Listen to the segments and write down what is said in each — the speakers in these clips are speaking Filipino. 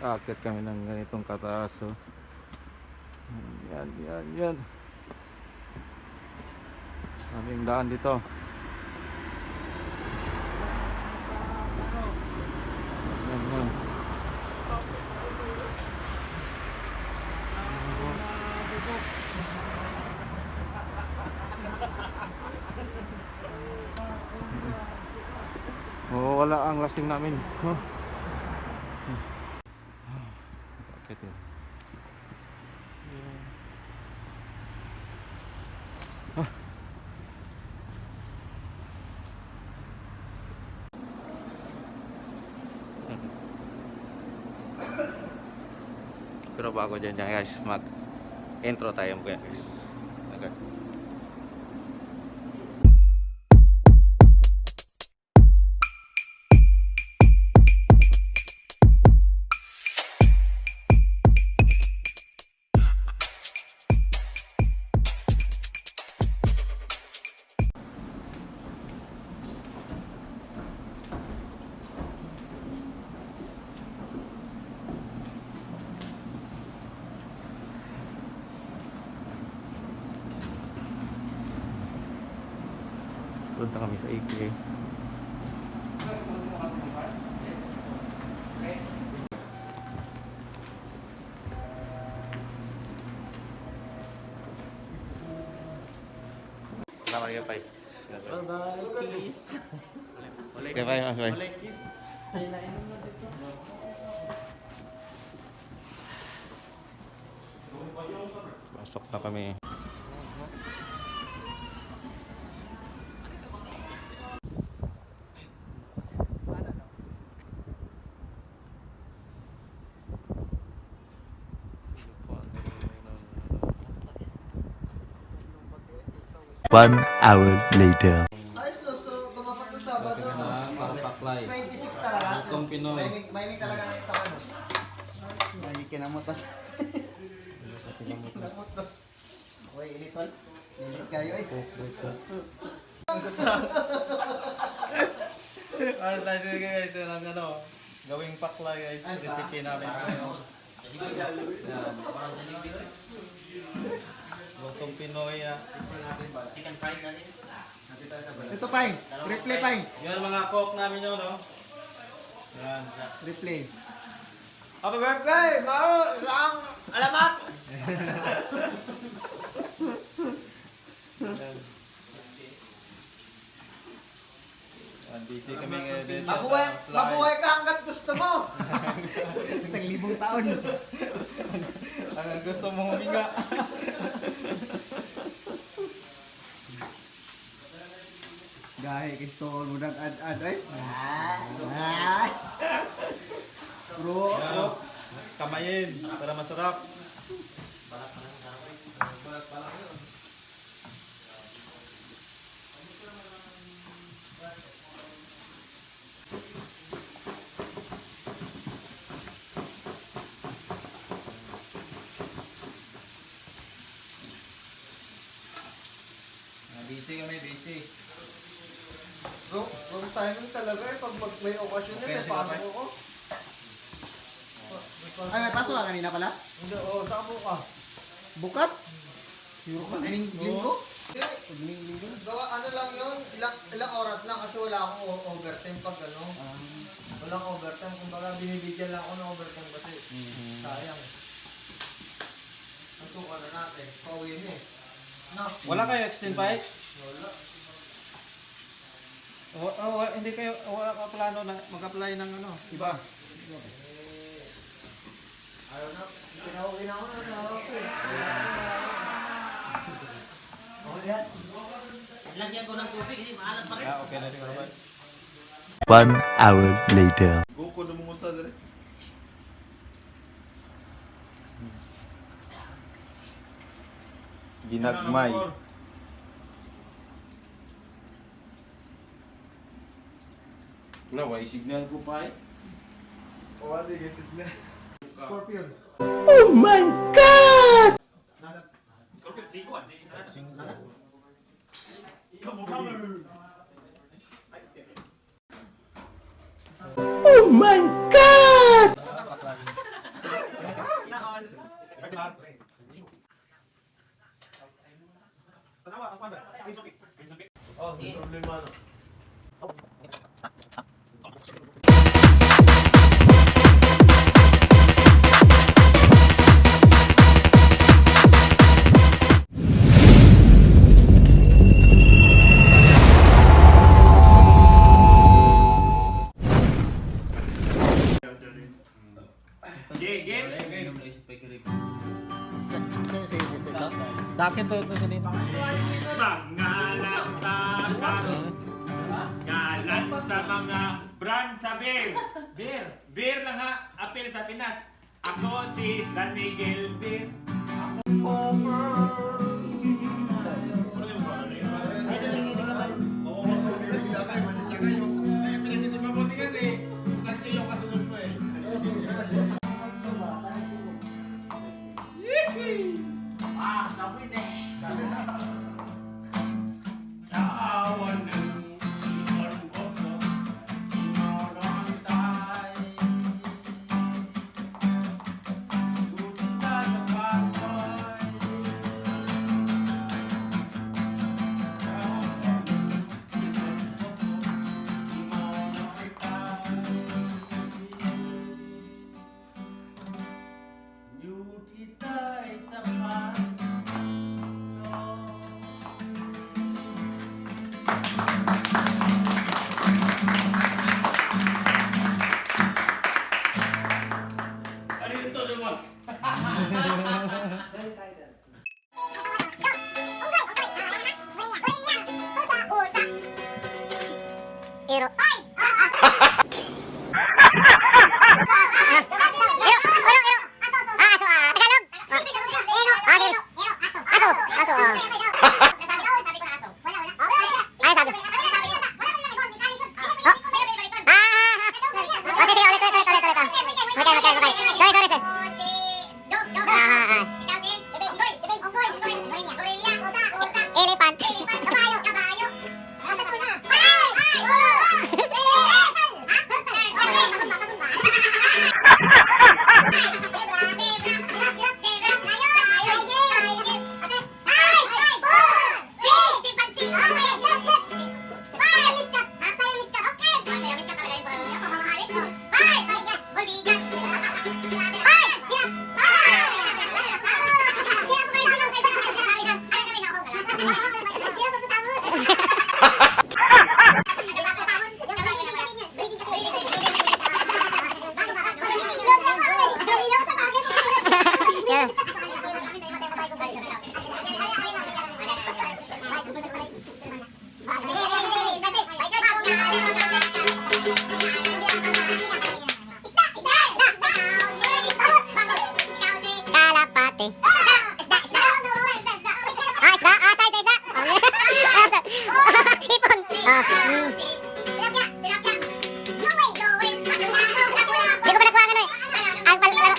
Akit kami ng ganitong kataas. Oh. Yan. Aming daan dito. Yan. Wala ang lasing namin. Huh? Bakit yun? Pero bago dyan guys, mag intro tayo mga guys. Okay. Punta kami sa IKEA. Salamat kayo, Pai. Bye-bye, kiss. Okay, Pai. Bye, kiss. Pasok na kami. One hour later. Ayos gusto tumapat ng Sabado. Parang paklay. 26 talaga. Lutong Pinoy. May talaga ng sa ano. May kinamutan. Kinamutan. Oy, initol. Init kayo eh. Tayo guys, ano, gawing pakla guys, recipe namin ngayon. Lutong Pinoy chicken fries natin. Ito pay. Replay pay. Yan mga cook namin yun, no? Yan. Replay. Happy birthday! Mao! Lang! Alamat! Busy kami ngayon dito. Mabuhay ka hanggat gusto mo. 1,000 taon. Hanggang gusto mong huminga. Dahil ito mo nag-ad-ad ay. Bro. Kamayin para masarap. Busy kami, busy. Wrong timing talaga eh. Pag may okasyon Okay, eh, paano sige, ko? Ay, may pasok ka kanina pala? Hindi, saan po ka? Bukas? Sure ka? Linggo? Gawa, ano lang yun, ilang oras lang kasi wala akong overtime pag ano. Walang overtime, kumbaga binibigyan lang ako ng overtime kasi sayang. Nasuka na natin, pauwi na eh. No. Wala kayo extend bike? Wala. Hindi kayo, wala ka plano na mag-apply ng ano, iba? Ayaw na, pinauwi na ako na sa ako eh. Lagyan ko ng tubig kasi maalat pa rin. Okay na siguro ba? One hour later. Buko na mo sa dere. Ginagmay. Wala, why signal ko pa eh? Wala, gisip na. Scorpion. Oh my God! Scorpion, singko ah. Oh my God! Oh, hindi. Sa akin to ito sinito. Galat sa mga brand sa beer. Beer lang ha. Apel sa Pinas. Ako si San Miguel Beer. Ah, sabay na. Tawan ng ibon koso. Inorantay. Lutan ng baboy. Tawan ng ibon koso. Inorantay. Yutitay sa panyo. Ano yung tono, boss? Ero. Elephant. Kalapate. Hipon. Hindi ko pa nakuha ano eh. Ang palaro.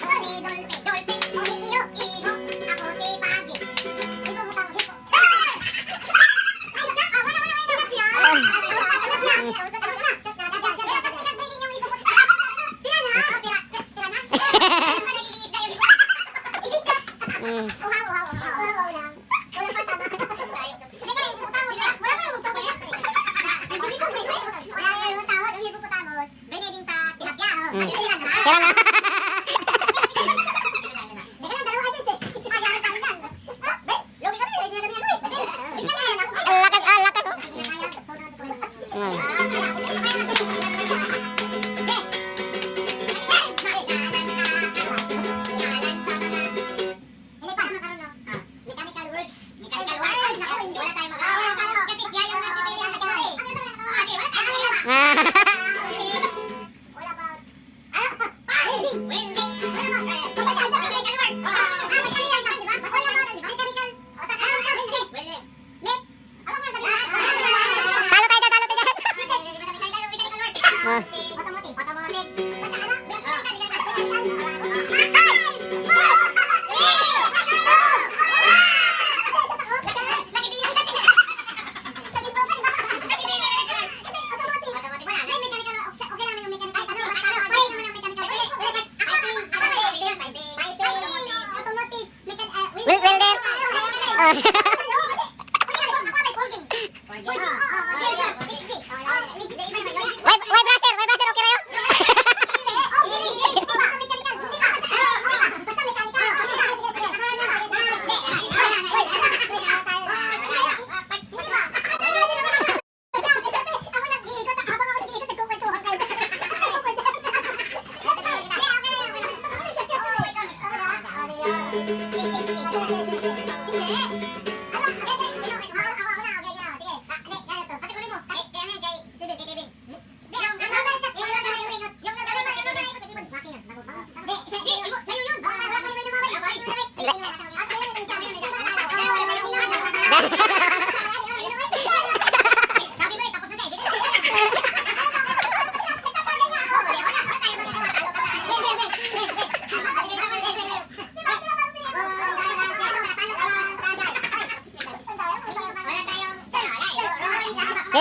Kaya na.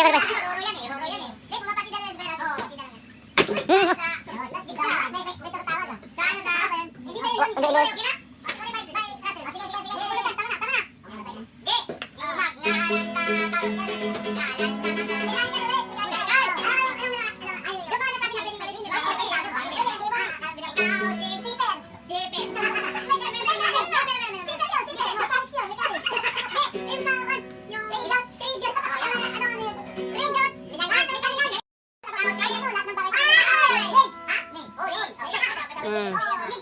Roro yan eh. Roro yan eh. Hindi, pumapati dala ng Veras. Oo, pati dala yan. Sa sunod. Tapos di ba? May tatawag ah. Sa ano sa? Hindi sa'yo yun. Hindi sa'yo yun. Kina? Sorry, bye. Bye. Gracias. Sige. Tama na. Ge! Mm.